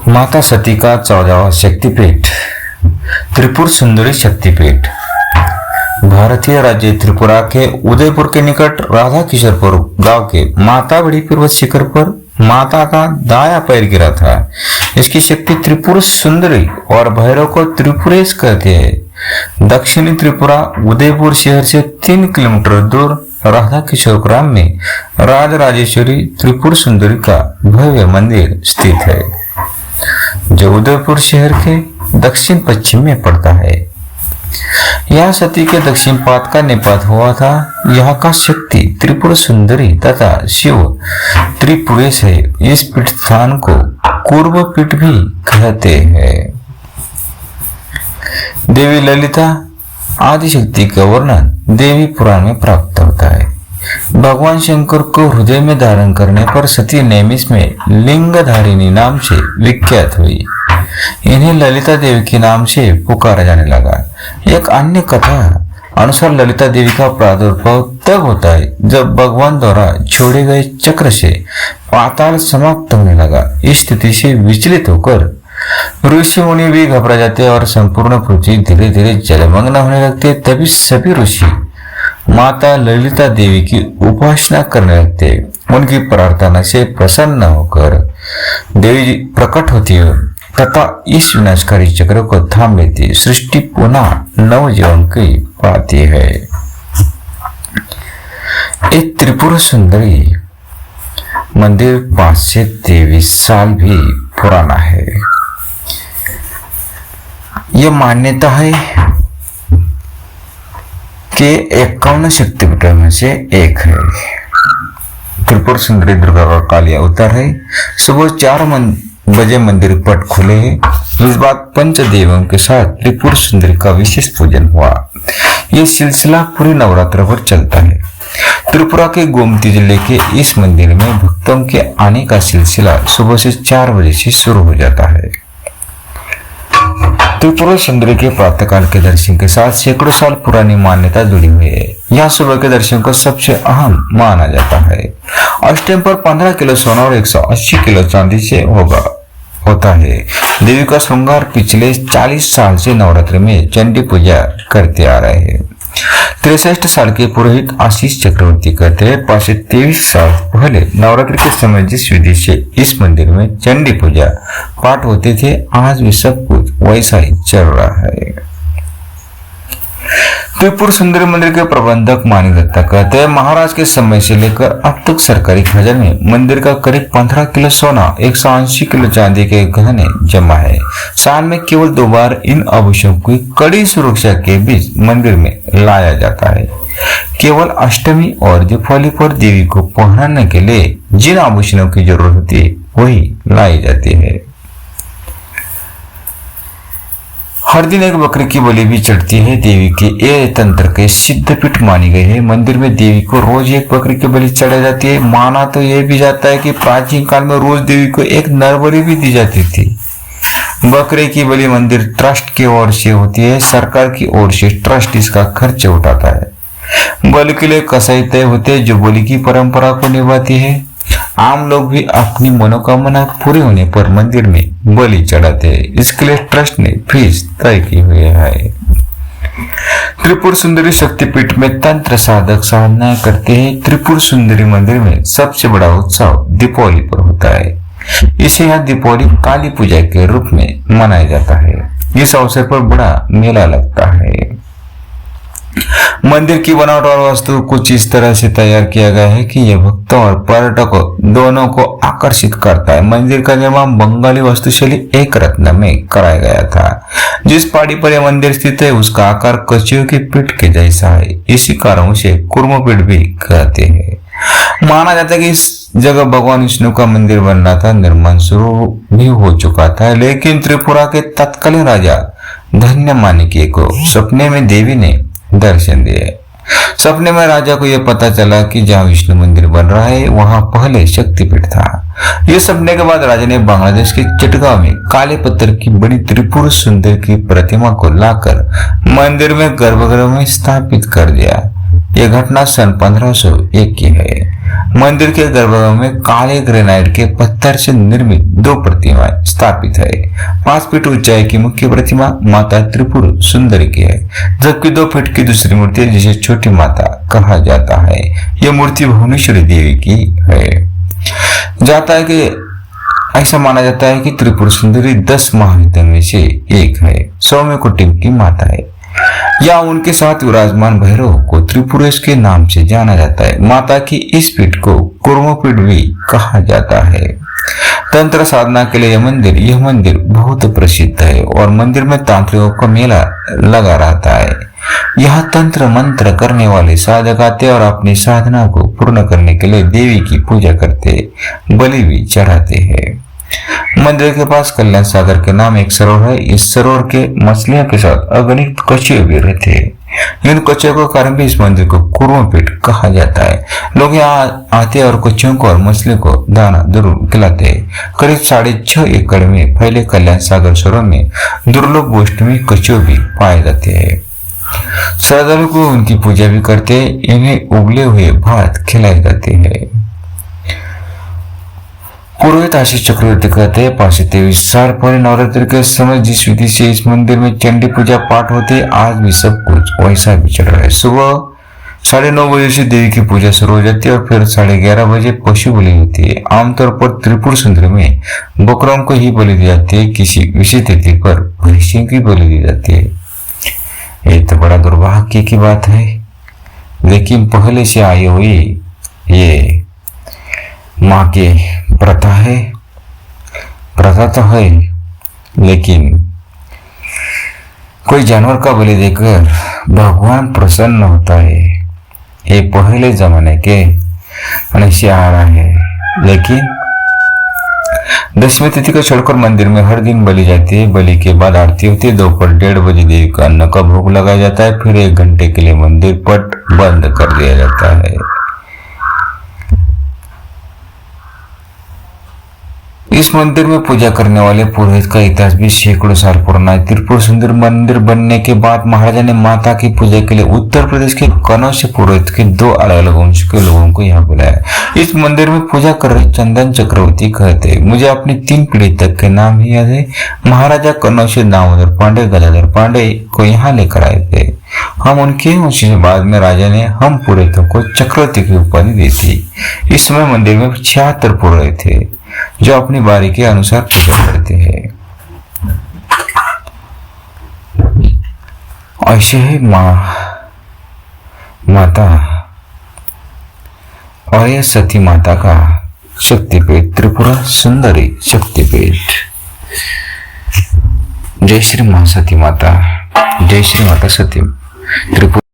माता सती का 14वां शक्तिपीठ त्रिपुर सुंदरी शक्तिपीठ भारतीय राज्य त्रिपुरा के उदयपुर के निकट राधा किशोरपुर गांव के माता बड़ी पर्वत शिखर पर माता का दाया पैर गिरा था। इसकी शक्ति त्रिपुर सुंदरी और भैरव को त्रिपुरेश कहते हैं। दक्षिणी त्रिपुरा उदयपुर शहर से 3 किलोमीटर दूर राधा किशोर ग्राम में राजराजेश्वरी त्रिपुर सुंदरी का भव्य मंदिर स्थित है, जो उदयपुर शहर के दक्षिण पश्चिम में पड़ता है। यह सती के दक्षिण पाद का निपात हुआ था। यहाँ का शक्ति त्रिपुर सुंदरी तथा शिव त्रिपुरेश है। इस पीठ स्थान को पूर्व पीठ भी कहते हैं। देवी ललिता आदिशक्ति का वर्णन देवी पुराण में प्राप्त होता है। भगवान शंकर को हृदय में धारण करने पर सती नेमिष में लिंगधारिणी नाम से विख्यात हुई। इन्हें ललिता देवी के नाम से पुकारा जाने लगा। एक अन्य कथा अनुसार ललिता देवी का प्रादुर्भाव तब होता है जब भगवान द्वारा छोड़े गए चक्र से पाताल समाप्त होने लगा। इस स्थिति से विचलित होकर ऋषि मुनि भी घबरा जाते और संपूर्ण पृथ्वी धीरे धीरे जलमग्न होने लगते। तभी सभी ऋषि माता ललिता देवी की उपासना करने लगते। उनकी प्रार्थना से प्रसन्न होकर देवी प्रकट होती है तथा इस विनाशकारी चक्र को थाम लेती। सृष्टि पुनः नवजीवन की पाती है। एक त्रिपुर सुंदरी मंदिर 523 साल भी पुराना है। यह मान्यता है कि 51 शक्तिपीठों में से एक है। त्रिपुर सुंदरी दुर्गा का कालिया अवतार है। सुबह 4 बजे मंदिर पट खुले हैं। इस बात पंचदेवों के साथ त्रिपुर सुंदरी का विशेष पूजन हुआ। यह सिलसिला पूरे नवरात्र भर चलता है। त्रिपुरा के गोमती जिले के इस मंदिर में भक्तों के आने का सिलसिला सुबह से 4 बजे से शुरू हो जाता है। त्रिपुर सुंदरी के प्रातःकाल के दर्शन के साथ सैकड़ों साल पुरानी मान्यता जुड़ी हुई है। यहाँ सुबह के दर्शन को सबसे अहम माना जाता है। अष्टमी पर 15 किलो सोना और 180 किलो चांदी से होता है। देवी का श्रृंगार पिछले 40 साल से नवरात्र में चंडी पूजा करते आ रहे हैं। 63 साल के पुरोहित आशीष चक्रवर्ती कहते हैं 523 साल पहले नवरात्रि के समय जिस विधि से इस मंदिर में चंडी पूजा पाठ होते थे, आज भी सब कुछ वैसा ही चल रहा है। त्रिपुर सुंदरी मंदिर के प्रबंधक मानी दत्ता कहते हैं महाराज के समय से लेकर अब तक सरकारी खजाने में मंदिर का करीब 15 किलो सोना 180 किलो चांदी के गहने जमा है। साल में केवल 2 बार इन आभूषणों की कड़ी सुरक्षा के बीच मंदिर में लाया जाता है। केवल अष्टमी और दीपावली पर देवी को पहनाने के लिए जिन आभूषणों की जरूरत होती है वही लाई जाती है। हर दिन एक बकरी की बलि भी चढ़ती है। देवी के ये तंत्र के सिद्धपीठ मानी गई है। मंदिर में देवी को रोज एक बकरी की बलि चढ़ाई जाती है। माना तो यह भी जाता है कि प्राचीन काल में रोज देवी को एक नर बलि भी दी जाती थी। बकरे की बलि मंदिर ट्रस्ट की ओर से होती है। सरकार की ओर से ट्रस्ट इसका खर्च उठाता है। बलि के लिए कसाई तय होते हैं जो बलि की परंपरा को निभाती है। आम लोग भी अपनी मनोकामना पूरी होने पर मंदिर में बलि चढ़ाते हैं। इसके लिए ट्रस्ट ने फीस तय की हुई है। त्रिपुर सुंदरी शक्तिपीठ में तंत्र साधक साधना करते हैं। त्रिपुर सुंदरी मंदिर में सबसे बड़ा उत्सव दीपावली पर होता है। इसे यहाँ दीपावली काली पूजा के रूप में मनाया जाता है। इस अवसर पर बड़ा मेला लगता है। मंदिर की बनावट और वास्तु कुछ इस तरह से तैयार किया गया है कि यह भक्तों और पर्यटकों दोनों को आकर्षित करता है। मंदिर का निर्माण बंगाली वास्तुशैली एक रत्न में कराया गया था। जिस पहाड़ी पर यह मंदिर स्थित है उसका आकार कछुओं की पीठ के जैसा है। इसी कारण उसे कूर्म पीठ भी कहते हैं। माना जाता है कि इस जगह भगवान विष्णु का मंदिर बन रहा था। निर्माण शुरू भी हो चुका था, लेकिन त्रिपुरा के तत्कालीन राजा धन्य माणिक्य को सपने में देवी ने दर्शन दिए। सपने में राजा को यह पता चला कि जहाँ विष्णु मंदिर बन रहा है वहां पहले शक्तिपीठ था। यह सपने के बाद राजा ने बांग्लादेश के चटगांव में काले पत्थर की बड़ी त्रिपुर सुंदरी की प्रतिमा को लाकर मंदिर में गर्भगृह में स्थापित कर दिया। यह घटना सन 1501 की है। मंदिर के गर्भगृह में काले ग्रेनाइट के पत्थर से निर्मित 2 प्रतिमाएं स्थापित है। 5 फीट ऊंचाई की मुख्य प्रतिमा माता त्रिपुर सुंदरी की है, जबकि 2 फीट की दूसरी मूर्ति है, जिसे छोटी माता कहा जाता है। यह मूर्ति भुवनेश्वरी देवी की है। ऐसा माना जाता है कि त्रिपुर सुंदरी 10 महाविद्या में से एक है। सौम्य कुटुंब की माता है। या उनके साथ विराजमान भैरव को त्रिपुरेश के नाम से जाना जाता है। माता की इस पीठ को कुर्मपीठ भी कहा जाता है। तंत्र साधना के लिए यह मंदिर बहुत प्रसिद्ध है और मंदिर में तांत्रिकों का मेला लगा रहता है। यहाँ तंत्र मंत्र करने वाले साधक आते और अपनी साधना को पूर्ण करने के लिए देवी की पूजा करते, बलि भी चढ़ाते हैं। मंदिर के पास कल्याण सागर के नाम एक सरोवर है। इस सरोवर के मछलियों के साथ अगणित कछुए भी रहते हैं। इन कछुओं के कारण भी इस मंदिर को कुर्मपीठ कहा जाता है। लोग यहाँ आते और कछुओं को और मछलियों को दाना जरूर खिलाते हैं। करीब 6.5 एकड़ में फैले कल्याण सागर सरोवर में दुर्लभ गोष्ठ में कछुए भी पाए जाते हैं। श्रद्धालु को उनकी पूजा भी करते हैं। इन्हें उबले हुए भात खिलाए जाते हैं। पुरोहित आशीष चक्रवर्ती कहते हैं 523 साल पहले नवरात्रि के समय जिस विधि से इस मंदिर में चंडी पूजा पाठ होते, आज भी सब कुछ वैसा भी चल रहा है। सुबह 9:30 बजे से देवी की पूजा शुरू हो जाती है और फिर 11:30 बजे पशु बलि होती है। आमतौर पर त्रिपुर सुंदरी में बकरों को ही बलि दी जाती है। किसी विशेष तिथि पर भैंसियों की बलि दी जाती है। ये तो बड़ा दुर्भाग्य की बात है, लेकिन पहले से आई हुई ये माँ के प्रथा तो है, लेकिन कोई जानवर का बलि देकर भगवान प्रसन्न होता है। ये पहले जमाने के से आ रहा है। लेकिन 10वीं तिथि को छोड़कर मंदिर में हर दिन बलि जाती है। बलि के बाद आरती होती है। दोपहर 1:30 बजे देवी का अन्न का भोग लगाया जाता है। फिर 1 घंटे के लिए मंदिर पट बंद कर दिया जाता है। इस मंदिर में पूजा करने वाले पुरोहित का इतिहास भी सैकड़ों साल पुराना है। त्रिपुर सुंदर मंदिर बनने के बाद महाराजा ने माता की पूजा के लिए उत्तर प्रदेश के कनौज से पुरोहित के 2 अलग-अलग वंश के लोगों को यहाँ बुलाया। इस मंदिर में पूजा कर रहे चंदन चक्रवर्ती कहते हैं, मुझे अपनी 3 पीढ़ी तक के नाम ही याद है। महाराजा कनौज से दामोदर पांडे, गदाधर पांडे को यहाँ लेकर आए थे। हम उनके वंश से बाद में राजा ने हम पुरोहितों को चक्रवर्ती की उपाधि दी थी। इस समय मंदिर में 76 पुरोहित थे जो अपनी बारी के अनुसार पूजा करते हैं। ऐसे है माता और यह सती माता का शक्तिपीठ त्रिपुरा सुंदरी शक्तिपीठ। जय श्री मां सती माता, जय श्री माता सती त्रिपुरा।